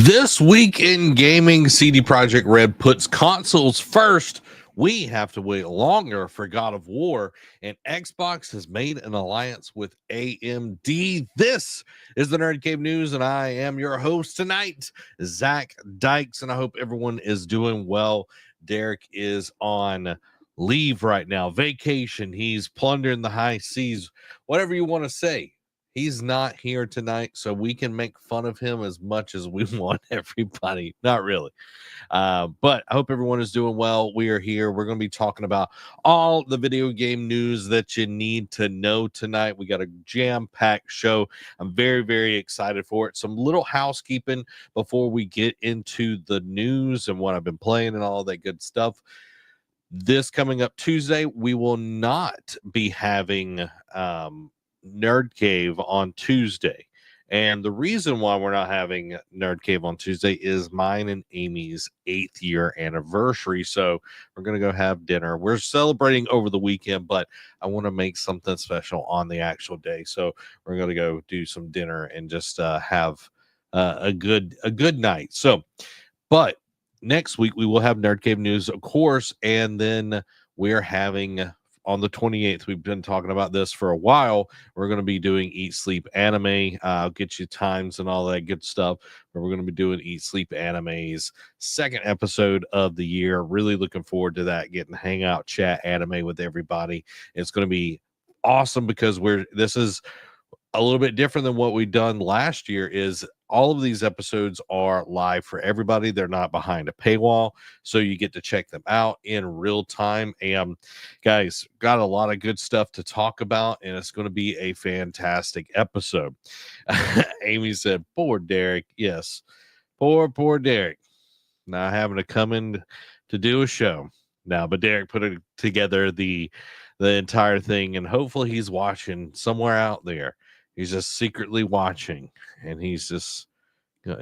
This week in gaming, CD Projekt Red puts consoles first. We have to wait longer for God of War, and Xbox has made an alliance with AMD. This is the Nerd Cave News, and I am your host tonight, Zach Dykes, and I hope everyone is doing well. Derek is on leave right now, vacation. He's plundering the high seas, whatever you want to say. He's not here tonight, so we can make fun of him as much as we want, everybody. Not really. But I hope everyone is doing well. We are here. We're going to be talking about all the video game news that you need to know tonight. We got a jam-packed show. I'm very, very excited for it. Some little housekeeping before we get into the news and what I've been playing and all that good stuff. This coming up Tuesday, we will not be having Nerd Cave on Tuesday. And the reason why we're not having Nerd Cave on Tuesday is mine and Amy's 8th year anniversary. So we're going to go have dinner. We're celebrating over the weekend, but I want to make something special on the actual day. So we're going to go do some dinner and just have a good night. So, but next week we will have Nerd Cave news, of course, and then we're having on the 28th, we've been talking about this for a while. We're going to be doing Eat Sleep Anime. I'll get you times and all that good stuff. But we're going to be doing Eat Sleep Anime's second episode of the year. Really looking forward to that, getting hangout, chat anime with everybody. It's going to be awesome because this is a little bit different than what we've done last year. Is all of these episodes are live for everybody. They're not behind a paywall, so you get to check them out in real time. And guys, got a lot of good stuff to talk about, and it's going to be a fantastic episode. Amy said, poor Derek. Yes, poor Derek, not having to come in to do a show now, but Derek put it together the entire thing, and hopefully he's watching somewhere out there. He's just secretly watching, and he's just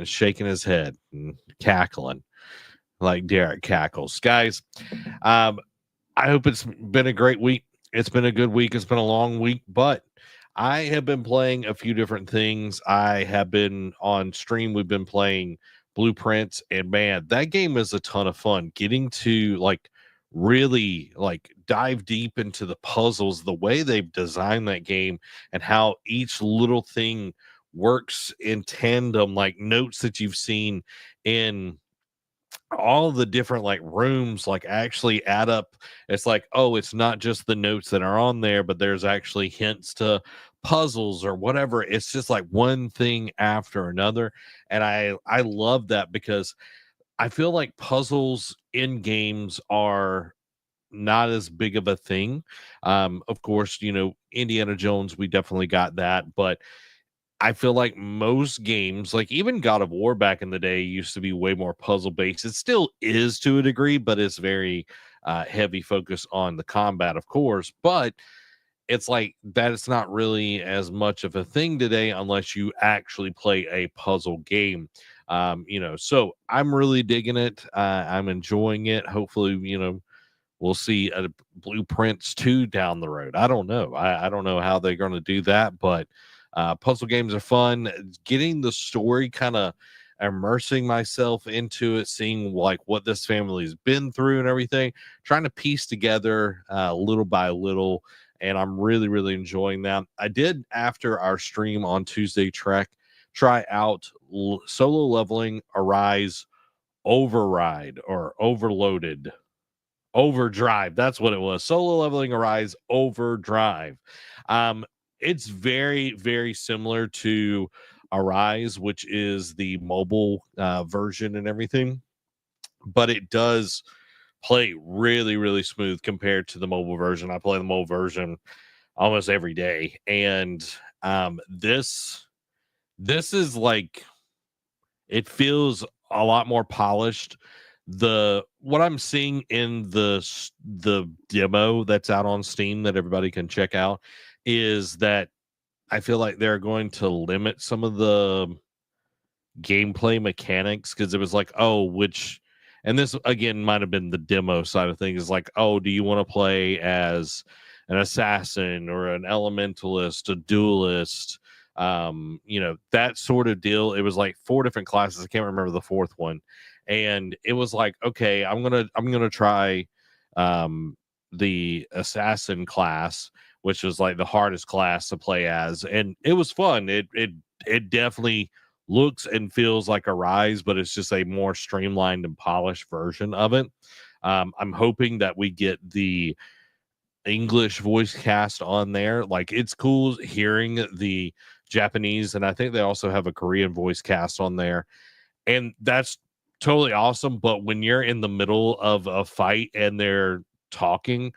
shaking his head and cackling like Derek cackles. Guys, I hope it's been a great week. It's been a good week. It's been a long week, but I have been playing a few different things. I have been on stream. We've been playing Blueprints, and man, that game is a ton of fun. Getting to really dive deep into the puzzles, the way they've designed that game and how each little thing works in tandem, like notes that you've seen in all the different rooms actually add up. It's like, oh, it's not just the notes that are on there, but there's actually hints to puzzles or whatever. It's just like one thing after another, and I love that because I feel like puzzles in games are not as big of a thing. Of course, Indiana Jones, we definitely got that, but I feel like most games, like even God of War back in the day, used to be way more puzzle based. It still is to a degree, but it's very heavy focus on the combat, of course. But it's like that it's not really as much of a thing today unless you actually play a puzzle game. So I'm really digging it. I'm enjoying it. Hopefully, we'll see a Blueprints 2 down the road. I don't know. I don't know how they're going to do that, but puzzle games are fun. Getting the story, kind of immersing myself into it, seeing what this family's been through and everything, trying to piece together little by little. And I'm really, really enjoying that. I did, after our stream on Tuesday, try out solo leveling Arise Override or Overloaded. Overdrive. That's what it was. Solo leveling Arise Overdrive. It's very, very similar to Arise, which is the mobile version and everything, but it does play really, really smooth compared to the mobile version. I play the mobile version almost every day, and this is it feels a lot more polished. What I'm seeing in the demo that's out on Steam that everybody can check out is that I feel like they're going to limit some of the gameplay mechanics, because it was like, and this again might have been the demo side of things, like, oh, do you want to play as an assassin or an elementalist, a duelist, that sort of deal. It was like 4 different classes. I can't remember the 4th one. And it was like, okay, I'm gonna try the assassin class, which was like the hardest class to play as, and it was fun. It definitely looks and feels like a Rise, but it's just a more streamlined and polished version of it. I'm hoping that we get the English voice cast on there. Like, it's cool hearing the Japanese, and I think they also have a Korean voice cast on there, and that's totally awesome. But when you're in the middle of a fight and they're talking,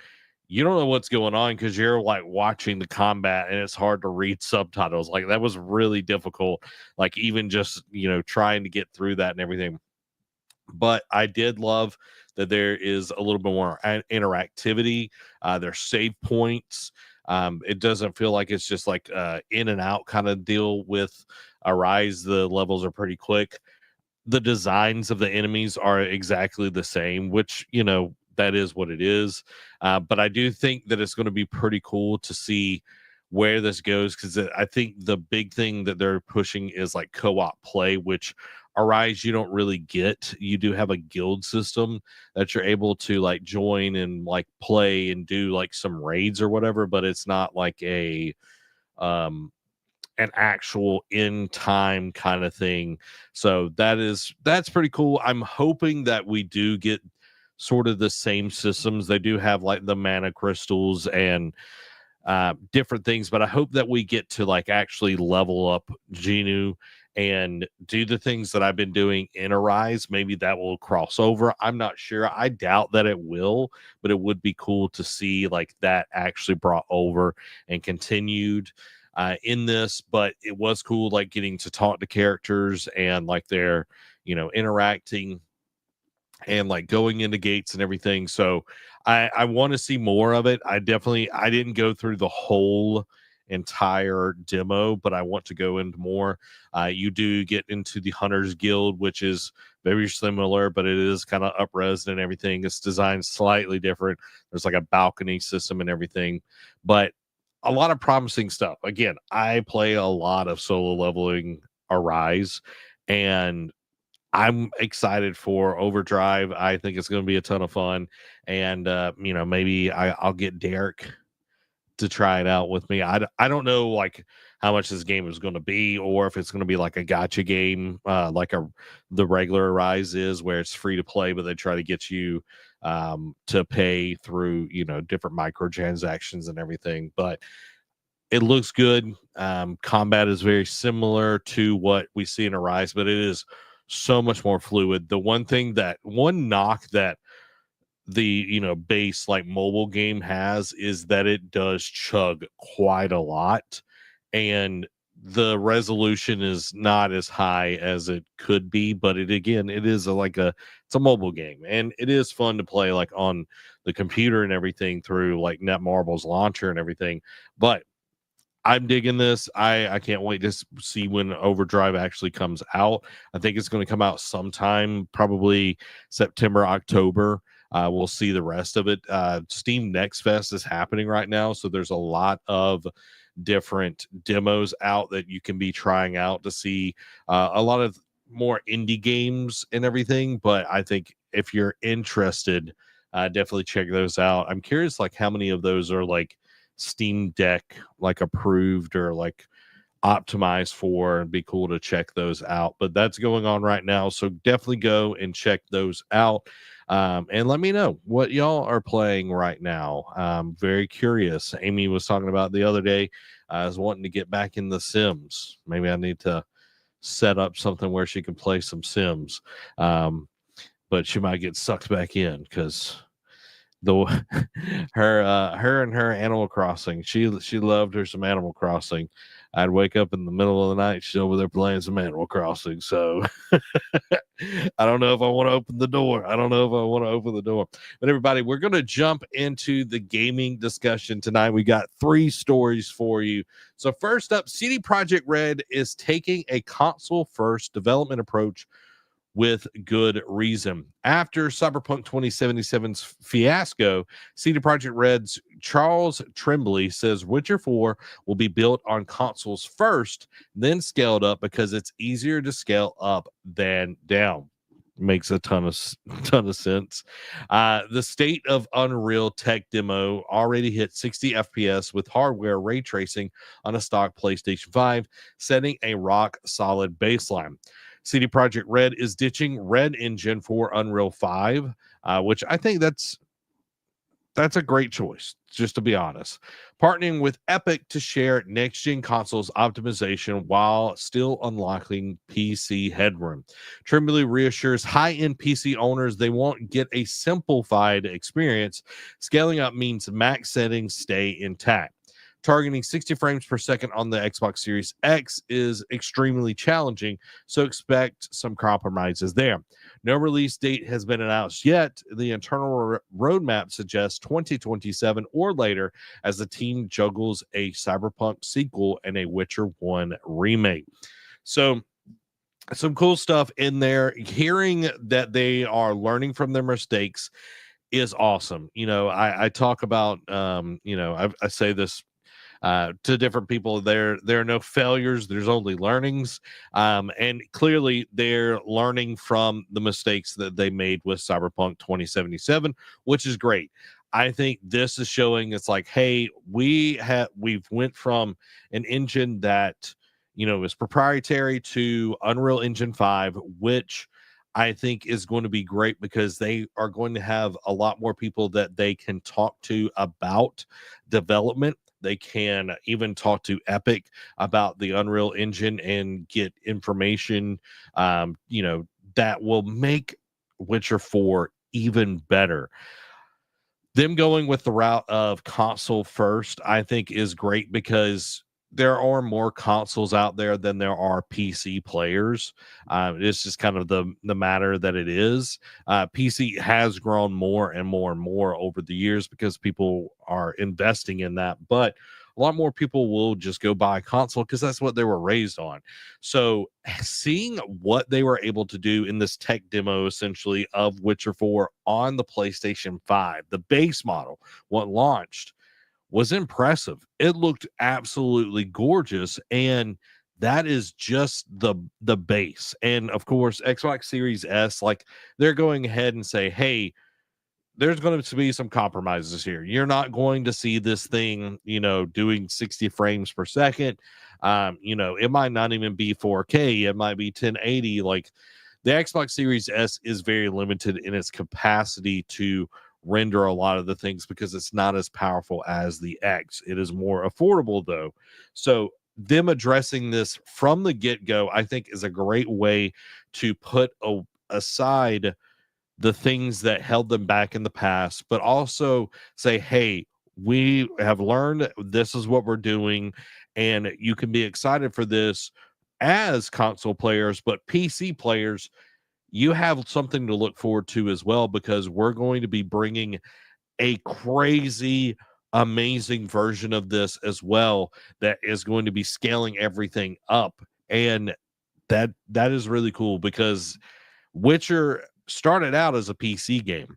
you don't know what's going on because you're like watching the combat and it's hard to read subtitles. Like, that was really difficult, like even just trying to get through that and everything. But I did love that there is a little bit more interactivity. There's save points. It doesn't feel like it's just like in and out kind of deal with Arise. The levels are pretty quick. The designs of the enemies are exactly the same, which that is what it is. But I do think that it's going to be pretty cool to see where this goes, because I think the big thing that they're pushing is like co-op play, which Arise you don't really get. You do have a guild system that you're able to like join and like play and do like some raids or whatever, but it's not like a um an actual in time kind of thing. So that's pretty cool. I'm hoping that we do get sort of the same systems. They do have like the mana crystals and different things, but I hope that we get to like actually level up Genu and do the things that I've been doing in Arise. Maybe that will cross over. I'm not sure. I doubt that it will, but it would be cool to see like that actually brought over and continued in this. But it was cool, like getting to talk to characters and like they're interacting and like going into gates and everything. So I want to see more of it. I didn't go through the whole entire demo, but I want to go into more. You do get into the Hunters Guild, which is very similar, but it is kind of up-res and everything. It's designed slightly different. There's like a balcony system and everything, but a lot of promising stuff. Again, I play a lot of solo leveling Arise, and I'm excited for Overdrive. I think it's going to be a ton of fun, and maybe I'll get Derek to try it out with me. I don't know like how much this game is going to be, or if it's going to be like a gotcha game, like the regular Rise is, where it's free to play, but they try to get you to pay through different microtransactions and everything. But it looks good. Combat is very similar to what we see in Arise, but it is so much more fluid. The one knock that the base like mobile game has is that it does chug quite a lot, and the resolution is not as high as it could be. But it is it's a mobile game, and it is fun to play like on the computer and everything through like Netmarble's launcher and everything. But I'm digging this. I can't wait to see when Overdrive actually comes out. I think it's going to come out sometime, probably September, October. We'll see the rest of it. Steam Next Fest is happening right now, so there's a lot of different demos out that you can be trying out to see a lot of more indie games and everything. But I think if you're interested, definitely check those out. I'm curious, like how many of those are like Steam Deck like approved or like optimized for, and be cool to check those out. But that's going on right now, so definitely go and check those out, and let me know what y'all are playing right now. Very curious. Amy was talking about the other day, I was wanting to get back in the Sims. Maybe I need to set up something where she can play some Sims, but she might get sucked back in because the her and her Animal Crossing. She loved her some Animal Crossing. I'd wake up in the middle of the night, she's over there playing some Animal Crossing. So I don't know if I want to open the door. But everybody, we're going to jump into the gaming discussion tonight. We got 3 stories for you. So first up, CD Projekt Red is taking a console first development approach with good reason. After Cyberpunk 2077's fiasco, CD Projekt Red's Charles Tremblay says Witcher 4 will be built on consoles first, then scaled up because it's easier to scale up than down. Makes a ton of sense. The State of Unreal tech demo already hit 60 FPS with hardware ray tracing on a stock PlayStation 5, setting a rock solid baseline. CD Projekt Red is ditching Red Engine for Unreal 5, which I think that's a great choice, just to be honest. Partnering with Epic to share next gen consoles optimization while still unlocking PC headroom. Tremblay reassures high end PC owners they won't get a simplified experience. Scaling up means max settings stay intact. Targeting 60 frames per second on the Xbox Series X is extremely challenging, so expect some compromises there. No release date has been announced yet. The internal roadmap suggests 2027 or later as the team juggles a Cyberpunk sequel and a Witcher 1 remake. So, some cool stuff in there. Hearing that they are learning from their mistakes is awesome. I talk about, I say this to different people. There are no failures, there's only learnings, and clearly they're learning from the mistakes that they made with Cyberpunk 2077, which is great. I think this is showing it's like, hey, we've went from an engine that is proprietary to Unreal Engine 5, which I think is going to be great because they are going to have a lot more people that they can talk to about development. They can even talk to Epic about the Unreal Engine and get information, that will make Witcher 4 even better. Them going with the route of console first, I think, is great because there are more consoles out there than there are PC players. It's just kind of the matter that it is. PC has grown more and more and more over the years because people are investing in that, but a lot more people will just go buy a console because that's what they were raised on. So seeing what they were able to do in this tech demo, essentially, of Witcher 4 on the PlayStation 5, the base model, what launched, was impressive. It looked absolutely gorgeous, and that is just the base. And of course, Xbox Series S, like, they're going ahead and say, hey, there's going to be some compromises here. You're not going to see this thing, doing 60 frames per second. It might not even be 4K. It might be 1080. Like, the Xbox Series S is very limited in its capacity to render a lot of the things because it's not as powerful as the X. It is more affordable though. So them addressing this from the get-go, I think, is a great way to put aside the things that held them back in the past, but also say, hey, we have learned this is what we're doing, and you can be excited for this as console players, but PC players, you have something to look forward to as well, because we're going to be bringing a crazy, amazing version of this as well that is going to be scaling everything up. And that is really cool because Witcher started out as a PC game.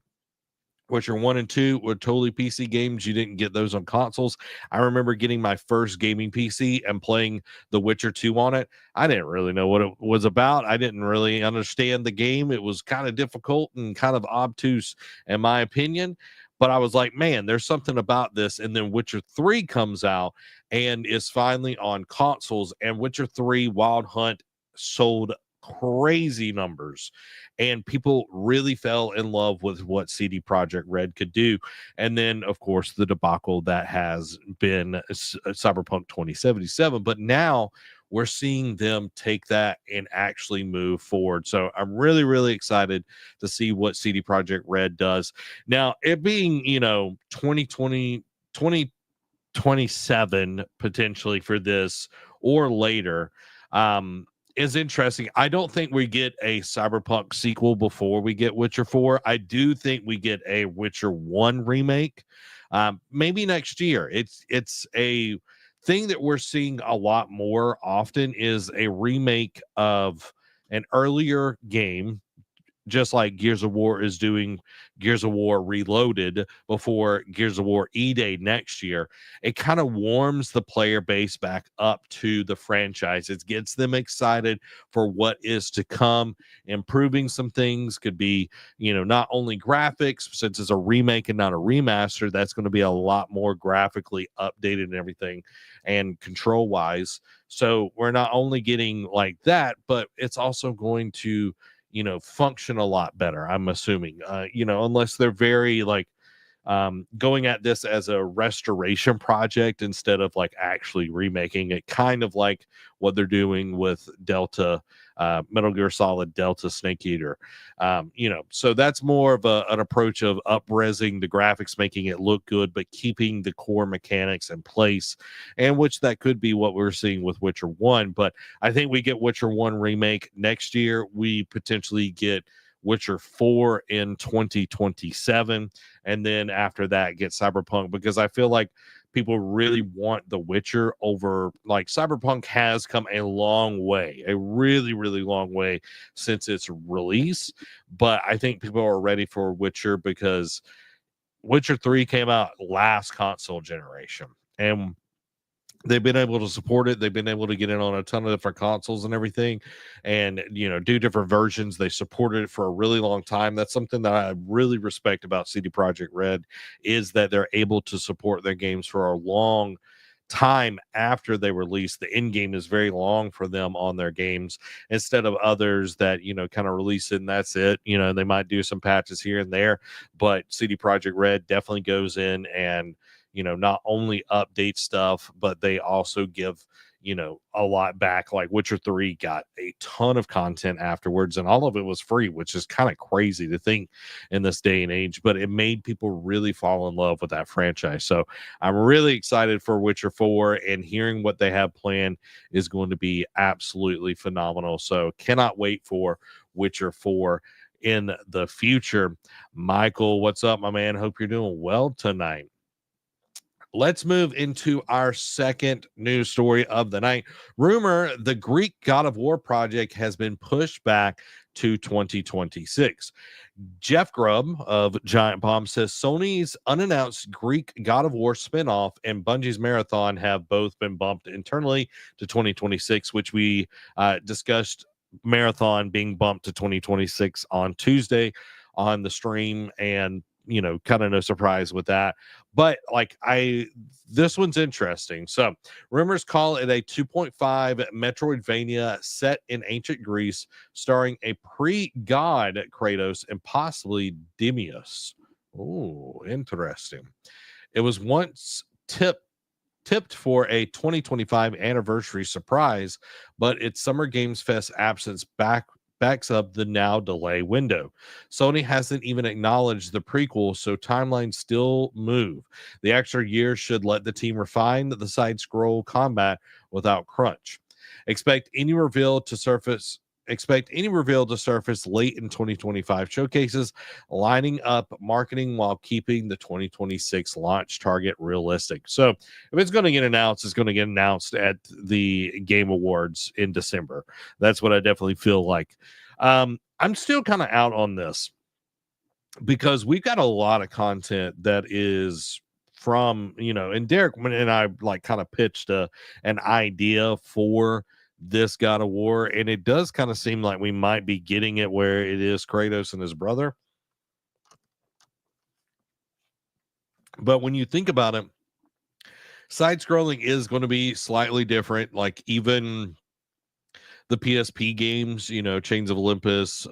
Witcher 1 and 2 were totally PC games. You didn't get those on consoles. I remember getting my first gaming PC and playing The Witcher 2 on it. I didn't really know what it was about. I didn't really understand the game. It was kind of difficult and kind of obtuse, in my opinion. But I was like, man, there's something about this. And then Witcher 3 comes out and is finally on consoles. And Witcher 3 Wild Hunt sold crazy numbers, and people really fell in love with what CD Projekt Red could do. And then, of course, the debacle that has been Cyberpunk 2077. But now we're seeing them take that and actually move forward. So I'm really, really excited to see what CD Projekt Red does. Now, it being, 2027 potentially for this or later, is interesting. I don't think we get a Cyberpunk sequel before we get Witcher 4. I do think we get a Witcher 1 remake, maybe next year. It's a thing that we're seeing a lot more often, is a remake of an earlier game just like Gears of War is doing Gears of War Reloaded before Gears of War E-Day next year. It kind of warms the player base back up to the franchise. It gets them excited for what is to come. Improving some things could be, not only graphics, since it's a remake and not a remaster, that's going to be a lot more graphically updated and everything, and control wise. So we're not only getting like that, but it's also going to function a lot better, I'm assuming, unless they're very like going at this as a restoration project instead of like actually remaking it, kind of like what they're doing with Delta, Metal Gear Solid Delta Snake Eater. So that's more of an approach of upresing the graphics, making it look good, but keeping the core mechanics in place, and which that could be what we're seeing with Witcher 1. But I think we get Witcher 1 remake next year. We potentially get Witcher 4 in 2027, and then after that get Cyberpunk, because I feel like people really want The Witcher over, like, Cyberpunk has come a long way, a really, really long way since its release, but I think people are ready for Witcher because Witcher 3 came out last console generation, and they've been able to support it. They've been able to get it on a ton of different consoles and everything, and do different versions. They supported it for a really long time. That's something that I really respect about CD Projekt Red, is that they're able to support their games for a long time after they release. The end game is very long for them on their games, instead of others that kind of release it and that's it. They might do some patches here and there, but CD Projekt Red definitely goes in and not only update stuff, but they also give, a lot back. Like Witcher 3 got a ton of content afterwards, and all of it was free, which is kind of crazy to think in this day and age, but it made people really fall in love with that franchise. So I'm really excited for Witcher 4, and hearing what they have planned is going to be absolutely phenomenal. So cannot wait for Witcher 4 in the future. Michael, what's up, my man? Hope you're doing well tonight. Let's move into our second news story of the night. Rumor: the Greek God of War project has been pushed back to 2026. Jeff Grubb of Giant Bomb says Sony's unannounced Greek God of War spinoff and Bungie's Marathon have both been bumped internally to 2026, which we discussed. Marathon being bumped to 2026 on Tuesday on the stream, and kind of no surprise with that. But this one's interesting. So rumors call it a 2.5 Metroidvania set in ancient Greece, starring a pre-god Kratos and possibly Deimos. Oh, interesting. It was once tipped for a 2025 anniversary surprise, but its Summer Games Fest absence backs up the now delay window. Sony hasn't even acknowledged the prequel, so timelines still move. The extra year should let the team refine the side scroll combat without crunch. Expect any reveal to surface late in 2025 showcases, lining up marketing while keeping the 2026 launch target realistic. So if it's going to get announced, it's going to get announced at the Game Awards in December. That's what I definitely feel like. I'm still kind of out on this because we've got a lot of content that is from, and Derek and I kind of pitched an idea for this God of War, and it does kind of seem like we might be getting it where it is Kratos and his brother. But when you think about it, side scrolling is going to be slightly different. Like even the PSP games, Chains of Olympus,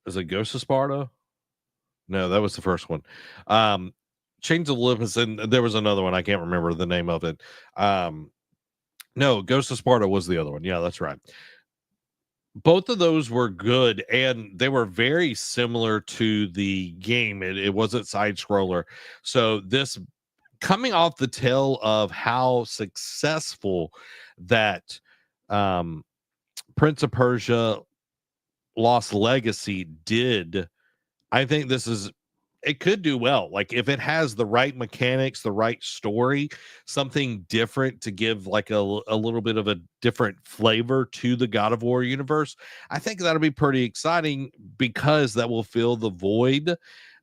is it Ghost of Sparta? No, that was the first one. Chains of Olympus, and there was another one. I can't remember the name of it. No, Ghost of Sparta was the other one. Yeah, that's right. Both of those were good, and they were very similar to the game. It wasn't side scroller. So this, coming off the tail of how successful that Prince of Persia Lost Legacy did, I think this is it could do well. Like if it has the right mechanics, the right story, something different to give like a little bit of a different flavor to the God of War universe, I think that'll be pretty exciting because that will fill the void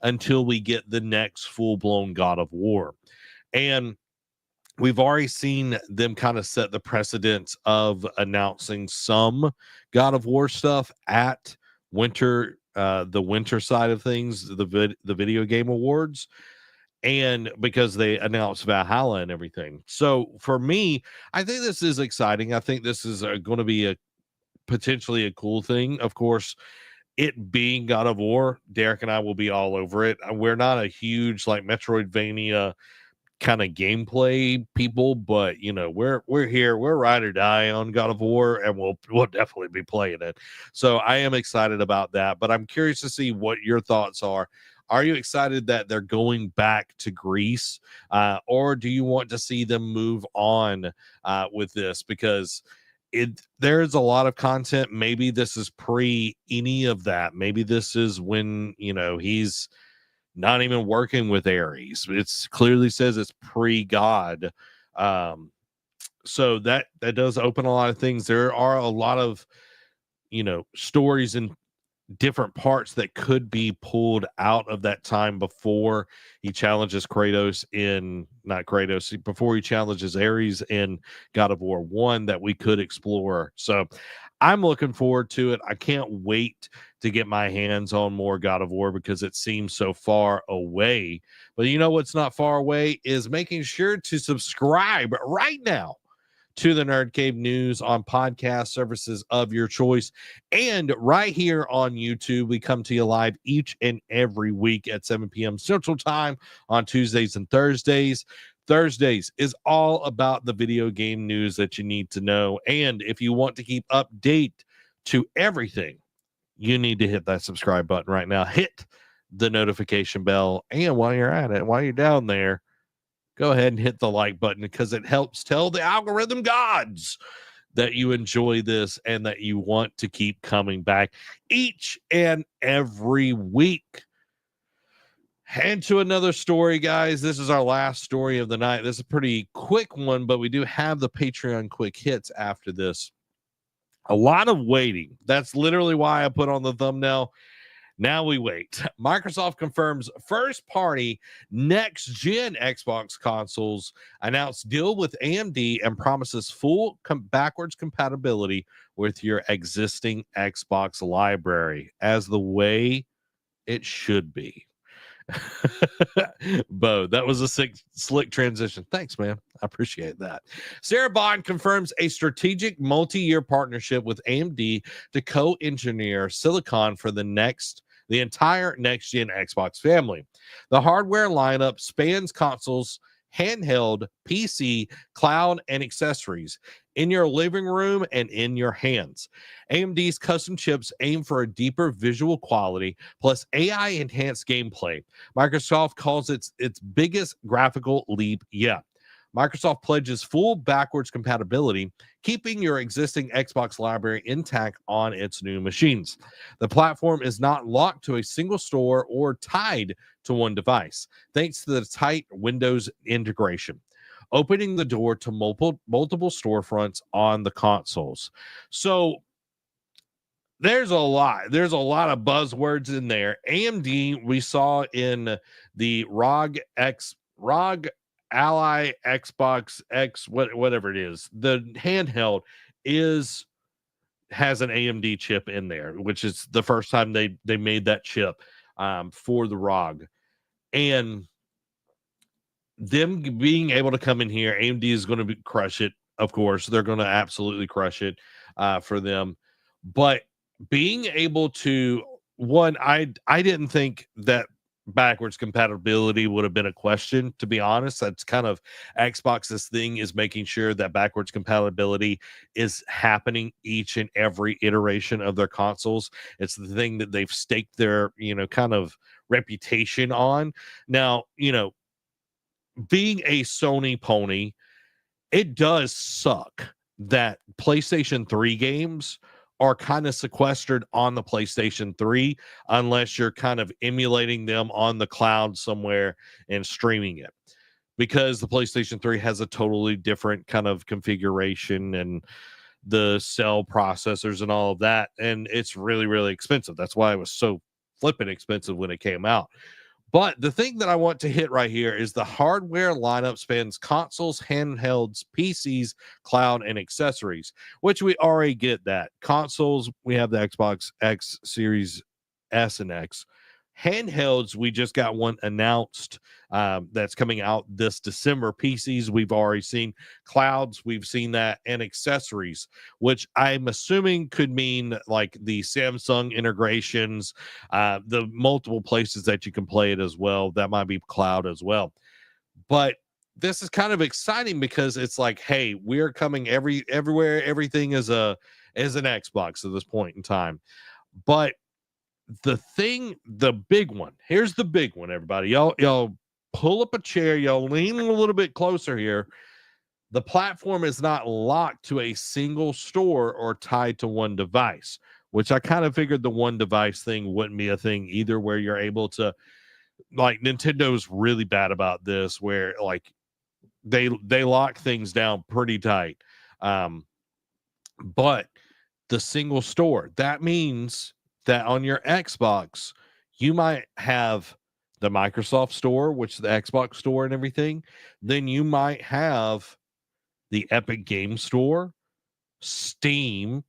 until we get the next full-blown God of War. And we've already seen them kind of set the precedent of announcing some God of War stuff at the winter side of things, the video game awards, and because they announced Valhalla and everything. So for me, I think this is exciting. I think this is going to be a potentially a cool thing. Of course, it being God of War, Derek and I will be all over it. We're not a huge like Metroidvania kind of gameplay people, but you know, we're here, we're ride or die on God of War, and we'll definitely be playing it. So I am excited about that, but I'm curious to see what your thoughts are. Are you excited that they're going back to Greece, or do you want to see them move on with this? Because there's a lot of content. Maybe this is pre any of that. Maybe this is when, you know, he's not even working with Ares. It's clearly says it's pre-God. So that does open a lot of things. There are a lot of, you know, stories and different parts that could be pulled out of that time before he challenges Kratos in not Kratos before he challenges Ares in God of War 1 that we could explore. So I'm looking forward to it. I can't wait to get my hands on more God of War because it seems so far away. But you know what's not far away is making sure to subscribe right now to the Nerd Cave News on podcast services of your choice. And right here on YouTube, we come to you live each and every week at 7 p.m. Central Time on Tuesdays and Thursdays. Thursdays is all about the video game news that you need to know. And if you want to keep update to everything, you need to hit that subscribe button right now. Hit the notification bell. And while you're at it, while you're down there, go ahead and hit the like button because it helps tell the algorithm gods that you enjoy this and that you want to keep coming back each and every week. And to another story, guys. This is our last story of the night. This is a pretty quick one, but we do have the Patreon quick hits after this. A lot of waiting. That's literally why I put on the thumbnail. Now we wait. Microsoft confirms first party next gen Xbox consoles, announced deal with AMD, and promises full backwards compatibility with your existing Xbox library as the way it should be. Bo, that was a slick transition. Thanks, man. I appreciate that. Sarah Bond confirms a strategic multi-year partnership with AMD to co-engineer silicon for the entire next-gen Xbox family. The hardware lineup spans consoles, handheld, PC, cloud, and accessories in your living room and in your hands. AMD's custom chips aim for a deeper visual quality plus AI-enhanced gameplay. Microsoft calls it its biggest graphical leap yet. Microsoft pledges full backwards compatibility, keeping your existing Xbox library intact on its new machines. The platform is not locked to a single store or tied to one device, thanks to the tight Windows integration, opening the door to multiple storefronts on the consoles. So there's a lot of buzzwords in there. AMD, we saw in the ROG Ally Xbox X, whatever it is, the handheld has an AMD chip in there, which is the first time they made that chip for the ROG. And them being able to come in here, AMD is going to crush it. Of course, they're going to absolutely crush it for them. But being able to I didn't think that backwards compatibility would have been a question, to be honest. That's kind of Xbox's thing, is making sure that backwards compatibility is happening each and every iteration of their consoles. It's the thing that they've staked their, kind of reputation on. Now, being a Sony pony, it does suck that PlayStation 3 games are kind of sequestered on the PlayStation 3 unless you're kind of emulating them on the cloud somewhere and streaming it, because the PlayStation 3 has a totally different kind of configuration and the cell processors and all of that, and it's really, really expensive. That's why it was so flipping expensive when it came out. But the thing that I want to hit right here is the hardware lineup spans consoles, handhelds, PCs, cloud, and accessories, which we already get that. Consoles, we have the Xbox X Series S and X. Handhelds, we just got one announced that's coming out this December. PCs, we've already seen. Clouds, we've seen that. And accessories, which I'm assuming could mean like the Samsung integrations, the multiple places that you can play it as well. That might be cloud as well. But this is kind of exciting because it's like, hey, we're coming everywhere. Everything is an Xbox at this point in time. But the big one, here's the big one, everybody. Y'all pull up a chair, y'all lean a little bit closer here. The platform is not locked to a single store or tied to one device, which I kind of figured the one device thing wouldn't be a thing either, where you're able to, like, Nintendo's really bad about this, where like they lock things down pretty tight. But the single store, that means that on your Xbox, you might have the Microsoft store, which is the Xbox store and everything. Then you might have the Epic Game Store, Steam,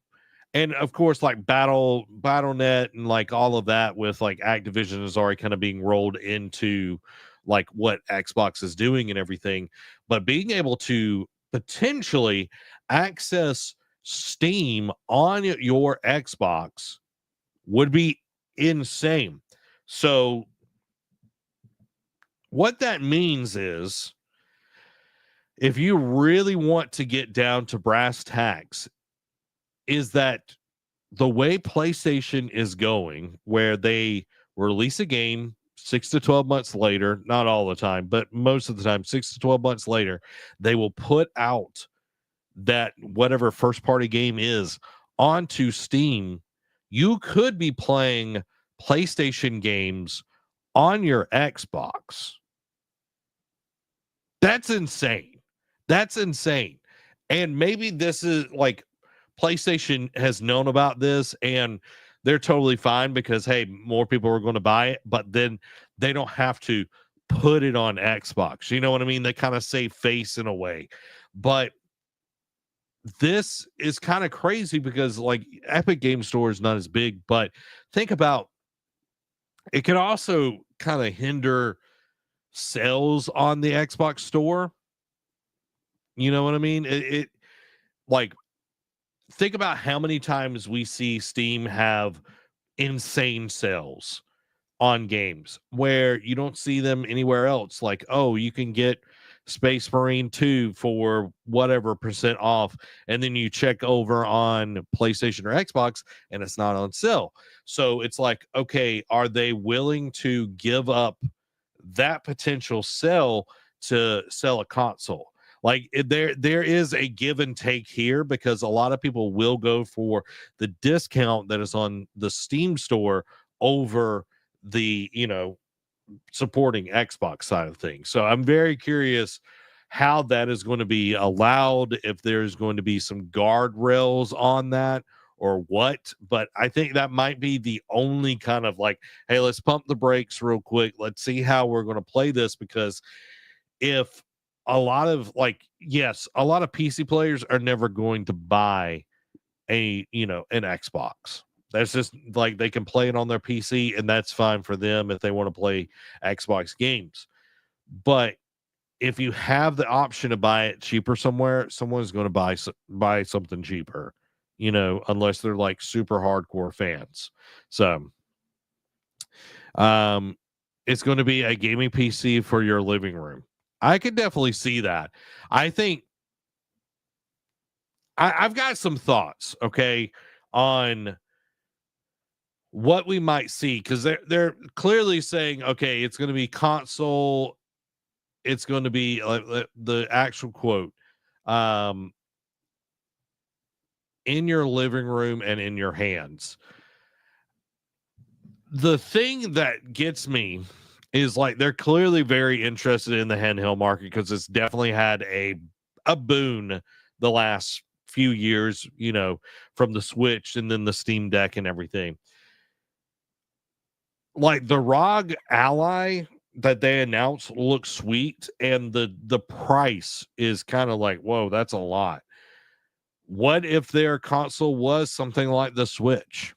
and of course, like Battle.net and like all of that with like Activision is already kind of being rolled into like what Xbox is doing and everything. But being able to potentially access Steam on your Xbox would be insane. So what that means is, if you really want to get down to brass tacks, is that the way PlayStation is going, where they release a game 6 to 12 months later, not all the time, but most of the time, 6 to 12 months later, they will put out that whatever first party game is onto Steam. You could be playing PlayStation games on your Xbox. That's insane. That's insane. And maybe this is like, PlayStation has known about this and they're totally fine because, hey, more people are going to buy it, but then they don't have to put it on Xbox. You know what I mean? They kind of save face in a way. But this is kind of crazy because like Epic Game Store is not as big, but think about, it can also kind of hinder sales on the Xbox store. You know what I mean? It like, think about how many times we see Steam have insane sales on games where you don't see them anywhere else. Like, oh, you can get Space Marine 2 for whatever percent off, and then you check over on PlayStation or Xbox and it's not on sale. So it's like, okay, are they willing to give up that potential sell to sell a console? Like, there is a give and take here, because a lot of people will go for the discount that is on the Steam store over the, supporting Xbox side of things. So I'm very curious how that is going to be allowed, if there's going to be some guardrails on that or what. But I think that might be the only kind of like, hey, let's pump the brakes real quick. Let's see how we're going to play this, because if a lot of like, yes, a lot of PC players are never going to buy an Xbox. That's just like, they can play it on their PC and that's fine for them if they want to play Xbox games. But if you have the option to buy it cheaper somewhere, someone's going to buy something cheaper, unless they're like super hardcore fans. So, it's going to be a gaming PC for your living room. I could definitely see that. I think I've got some thoughts, okay, on what we might see, because they're clearly saying, okay, it's going to be console. It's going to be the actual quote. in your living room and in your hands. The thing that gets me is like they're clearly very interested in the handheld market because it's definitely had a boon the last few years, you know, from the Switch and then the Steam Deck and everything. Like the ROG Ally that they announced looks sweet, and the price is kind of like, whoa, that's a lot. What if their console was something like the Switch,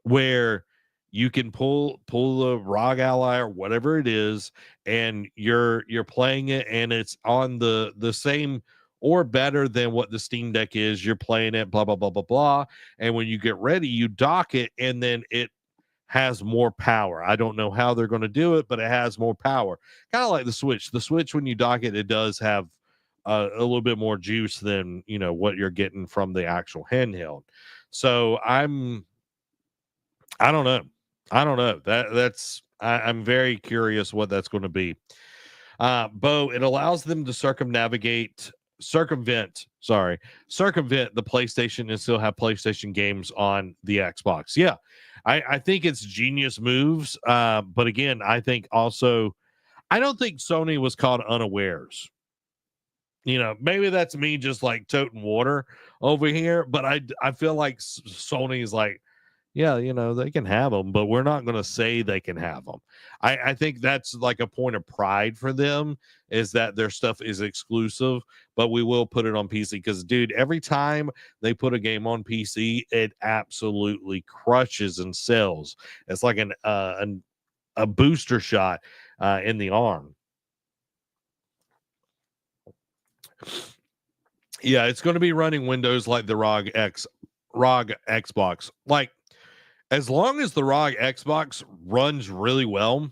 where you can pull the ROG Ally or whatever it is, and you're playing it, and it's on the same or better than what the Steam Deck is. You're playing it, blah blah blah blah blah, and when you get ready, you dock it, and then it has more power. I don't know how they're going to do it, but it has more power. Kind of like the Switch. The Switch, when you dock it, it does have a little bit more juice than, you know, what you're getting from the actual handheld. So I don't know. I don't know. I'm very curious what that's going to be. Bo, it allows them to circumvent the PlayStation and still have PlayStation games on the Xbox. Yeah, I think it's genius moves. But again, I think also, I don't think Sony was caught unawares. You know, maybe that's me just like toting water over here, but I feel like Sony's like, yeah, you know, they can have them, but we're not going to say they can have them. I think that's like a point of pride for them, is that their stuff is exclusive, but we will put it on PC because, dude, every time they put a game on PC, it absolutely crushes and sells. It's like a booster shot in the arm. Yeah, it's going to be running Windows like the ROG Xbox. Like, as long as the ROG Xbox runs really well,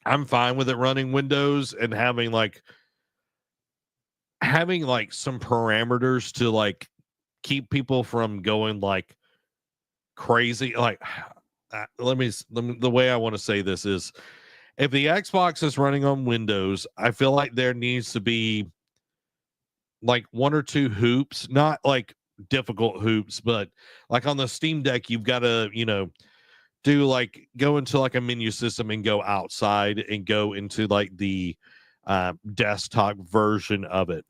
I'm fine with it running Windows and having like some parameters to like keep people from going like crazy. Like, let me the way I want to say this is, if the Xbox is running on Windows, I feel like there needs to be like one or two hoops, not like difficult hoops, but like on the Steam Deck, you've got to, you know, do like go into like a menu system and go outside and go into like the desktop version of it.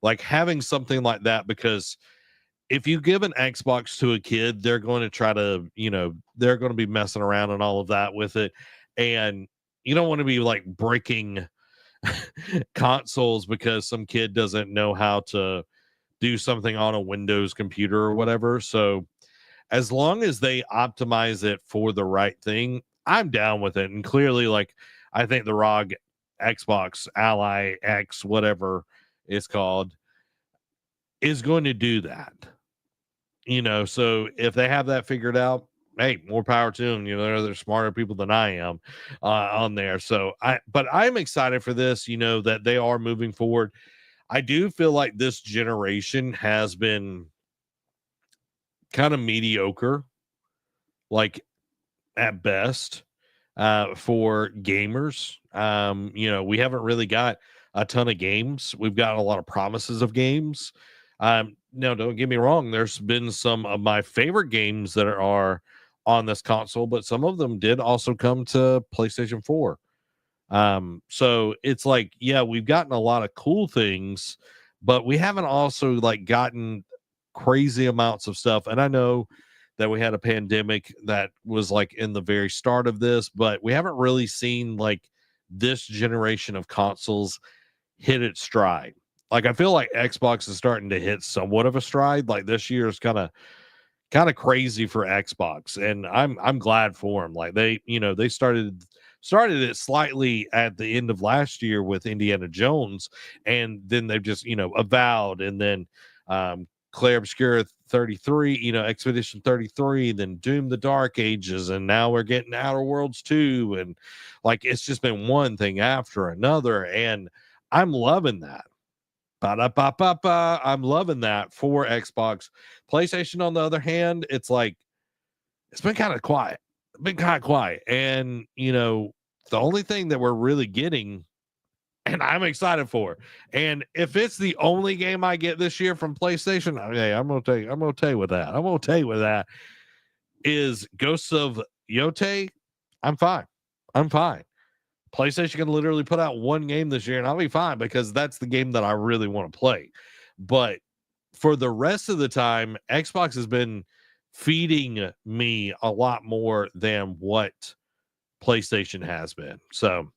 Like having something like that, because if you give an Xbox to a kid, they're going to try to, you know, they're going to be messing around and all of that with it. And you don't want to be like breaking consoles because some kid doesn't know how to do something on a Windows computer or whatever. So as long as they optimize it for the right thing, I'm down with it. And clearly, like, I think the ROG Xbox Ally X, whatever it's called, is going to do that. You know, so if they have that figured out, hey, more power to them. You know, they're smarter people than I am on there. So but I'm excited for this, you know, that they are moving forward. I do feel like this generation has been kind of mediocre, like at best, for gamers. You know, we haven't really got a ton of games. We've got a lot of promises of games. No, don't get me wrong. There's been some of my favorite games that are on this console, but some of them did also come to PlayStation 4. So it's like, yeah, we've gotten a lot of cool things, but we haven't also like gotten crazy amounts of stuff. And I know that we had a pandemic that was like in the very start of this, but we haven't really seen like this generation of consoles hit its stride. Like I feel like Xbox is starting to hit somewhat of a stride. Like this year is kind of crazy for Xbox, and I'm glad for them. Like they, you know, they started it slightly at the end of last year with Indiana Jones, and then they've just, you know, avowed, and then Claire Obscura 33, you know, Expedition 33, then Doom the Dark Ages, and now we're getting Outer Worlds 2, and like it's just been one thing after another, and I'm loving that. Ba-da-ba-ba-ba. I'm loving that for Xbox. PlayStation, on the other hand, it's like it's been kind of quiet. Been kind of quiet. And you know, the only thing that we're really getting and I'm excited for it. And if it's the only game I get this year from PlayStation, okay, I'm okay with that. I'm okay with that. Is Ghosts of Yote? I'm fine. I'm fine. PlayStation can literally put out one game this year and I'll be fine because that's the game that I really want to play. But for the rest of the time, Xbox has been feeding me a lot more than what PlayStation has been. So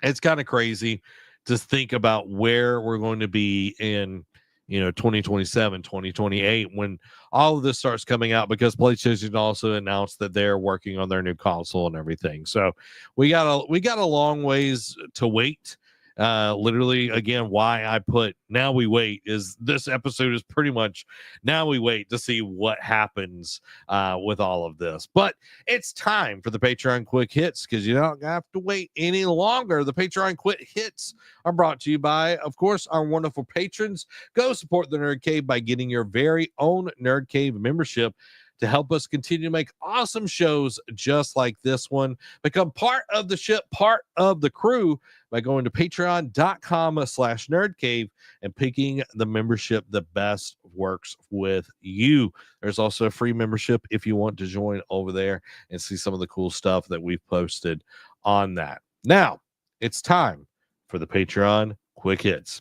it's kind of crazy to think about where we're going to be in 2027, 2028, when all of this starts coming out, because PlayStation also announced that they're working on their new console and everything. So we got a long ways to wait. Literally, again, why I put now we wait is this episode is pretty much now we wait to see what happens with all of this. But it's time for the Patreon quick hits, because you don't have to wait any longer. The Patreon quick hits are brought to you by, of course, our wonderful patrons. Go support the Nerd Cave by getting your very own Nerd Cave membership to help us continue to make awesome shows just like this one. Become part of the ship, part of the crew, by going to patreon.com/nerdcave and picking the membership that best works with you. There's also a free membership if you want to join over there and see some of the cool stuff that we've posted on that. Now, it's time for the Patreon quick hits.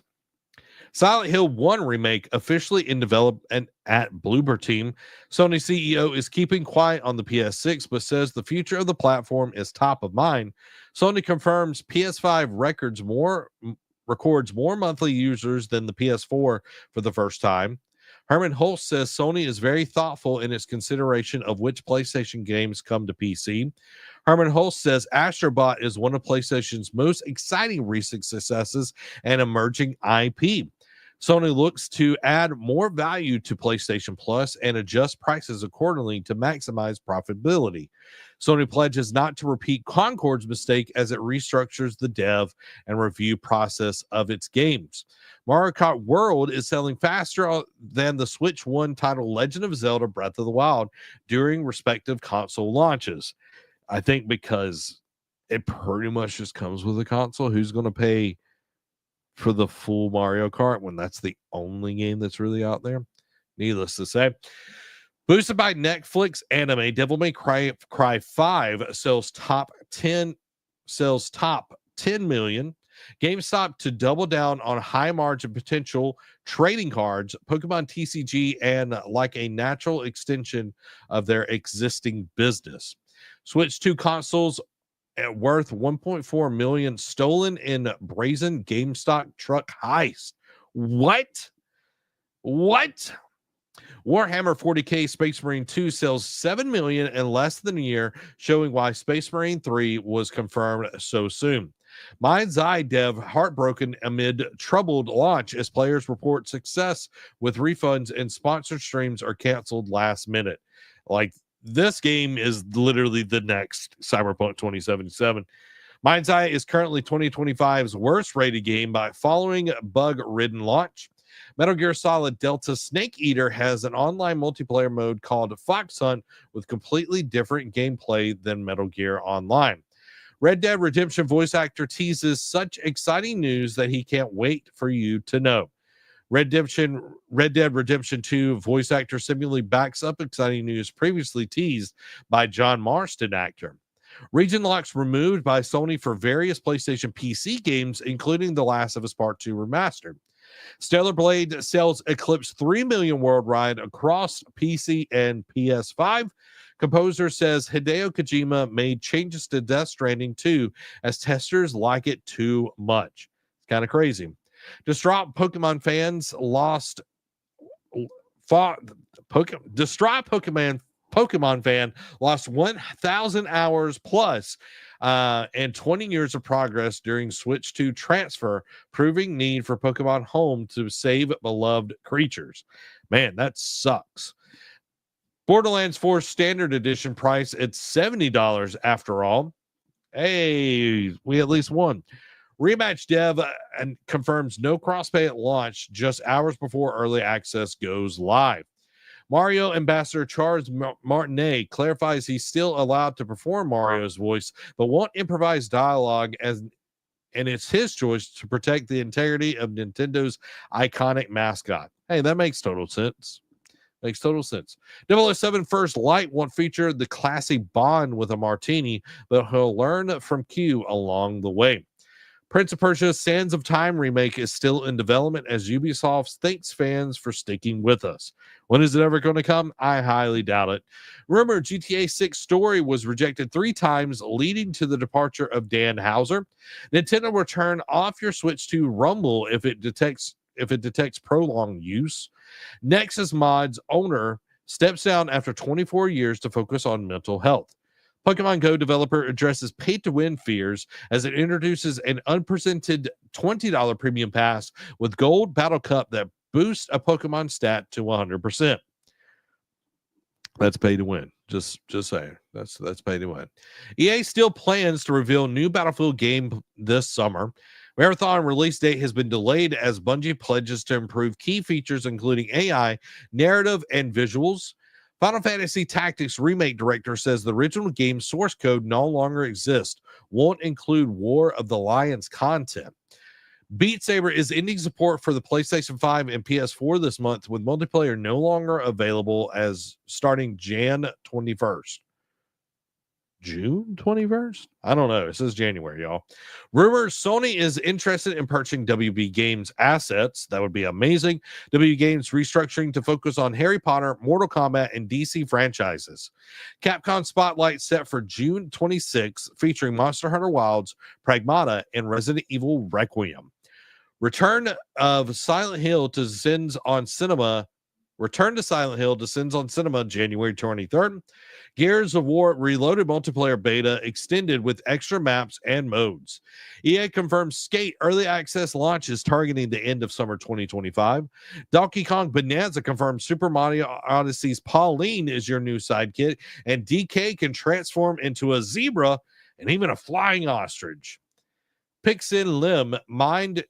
Silent Hill 1 remake officially in development at Bloober Team. Sony CEO is keeping quiet on the PS6, but says the future of the platform is top of mind. Sony confirms PS5 records more monthly users than the PS4 for the first time. Herman Hulst says Sony is very thoughtful in its consideration of which PlayStation games come to PC. Herman Hulst says Astrobot is one of PlayStation's most exciting recent successes and emerging IP. Sony looks to add more value to PlayStation Plus and adjust prices accordingly to maximize profitability. Sony pledges not to repeat Concord's mistake as it restructures the dev and review process of its games. Mario Kart World is selling faster than the Switch 1 title Legend of Zelda Breath of the Wild during respective console launches. I think because it pretty much just comes with a console. Who's going to pay for the full Mario Kart when that's the only game that's really out there? Needless to say. Boosted by Netflix anime, Devil May Cry 5 sells top 10 million. GameStop to double down on high margin potential trading cards, Pokemon TCG, and like a natural extension of their existing business. Switch 2 consoles worth 1.4 million stolen in brazen GameStop truck heist. What? Warhammer 40K Space Marine 2 sells 7 million in less than a year, showing why Space Marine 3 was confirmed so soon. Mind's Eye dev heartbroken amid troubled launch as players report success with refunds and sponsored streams are canceled last minute. Like, this game is literally the next Cyberpunk 2077. Mind's Eye is currently 2025's worst rated game by following bug-ridden launch. Metal Gear Solid Delta Snake Eater has an online multiplayer mode called Fox Hunt with completely different gameplay than Metal Gear Online. Red Dead Redemption voice actor teases such exciting news that he can't wait for you to know. Red Dead Redemption 2 voice actor similarly backs up exciting news previously teased by John Marston actor. Region locks removed by Sony for various PlayStation PC games, including The Last of Us Part 2 Remastered. Stellar Blade sales eclipse 3 million worldwide across PC and PS5. Composer says Hideo Kojima made changes to Death Stranding 2 as testers like it too much. It's kind of crazy. Distraught Pokemon fans lost. Distraught Pokemon fan lost 1,000 hours plus and 20 years of progress during Switch 2 transfer, proving need for Pokemon Home to save beloved creatures. Man, that sucks. Borderlands 4 Standard Edition price at $70 after all. Hey, we at least won. Rematch dev and confirms no crossplay at launch just hours before early access goes live. Mario ambassador Charles Martinet clarifies he's still allowed to perform Mario's voice, but won't improvise dialogue and it's his choice to protect the integrity of Nintendo's iconic mascot. Hey, that makes total sense. Makes total sense. 007 First Light won't feature the classy Bond with a martini, but he'll learn from Q along the way. Prince of Persia Sands of Time remake is still in development as Ubisoft thanks fans for sticking with us. When is it ever going to come? I highly doubt it. Rumor GTA 6 story was rejected 3 times, leading to the departure of Dan Houser. Nintendo will turn off your Switch to Rumble if it detects prolonged use. Nexus Mods owner steps down after 24 years to focus on mental health. Pokemon Go developer addresses pay-to-win fears as it introduces an unprecedented $20 premium pass with Gold Battle Cup that boosts a Pokemon stat to 100%. That's pay to win. Just saying. That's pay to win. EA still plans to reveal new Battlefield game this summer. Marathon release date has been delayed as Bungie pledges to improve key features, including AI, narrative, and visuals. Final Fantasy Tactics Remake director says the original game's source code no longer exists, won't include War of the Lions content. Beat Saber is ending support for the PlayStation 5 and PS4 this month, with multiplayer no longer available as starting Jan 21st. June 21st? I don't know. It says January, y'all. Rumors Sony is interested in purchasing WB Games assets. That would be amazing. WB Games restructuring to focus on Harry Potter, Mortal Kombat, and DC franchises. Capcom Spotlight set for June 26, featuring Monster Hunter Wilds, Pragmata, and Resident Evil Requiem. Return to Silent Hill descends on cinema January 23rd. Gears of War Reloaded multiplayer beta extended with extra maps and modes. EA confirms Skate early access launches targeting the end of summer 2025. Donkey Kong Bonanza confirms Super Mario Odyssey's Pauline is your new sidekick, and DK can transform into a zebra and even a flying ostrich. Pixin Lim, Mind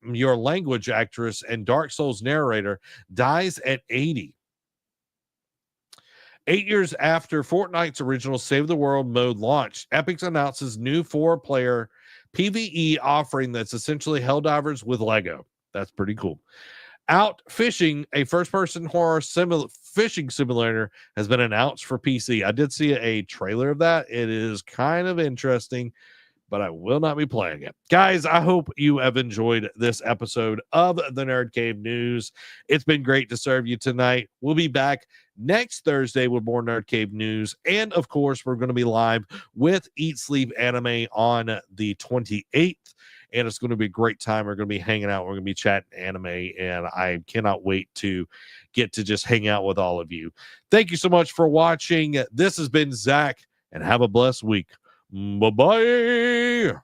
Your Language actress and Dark Souls narrator, dies at 80. 8 years after Fortnite's original Save the World mode launched, Epic announces new 4-player PvE offering that's essentially Helldivers with Lego. That's pretty cool. Out Fishing, a first-person horror fishing simulator, has been announced for PC. I did see a trailer of that. It is kind of interesting, but I will not be playing it. Guys, I hope you have enjoyed this episode of the Nerd Cave News. It's been great to serve you tonight. We'll be back next Thursday with more Nerd Cave News. And, of course, we're going to be live with Eat Sleep Anime on the 28th. And it's going to be a great time. We're going to be hanging out. We're going to be chatting anime. And I cannot wait to get to just hang out with all of you. Thank you so much for watching. This has been Zach, and have a blessed week. Bye-bye.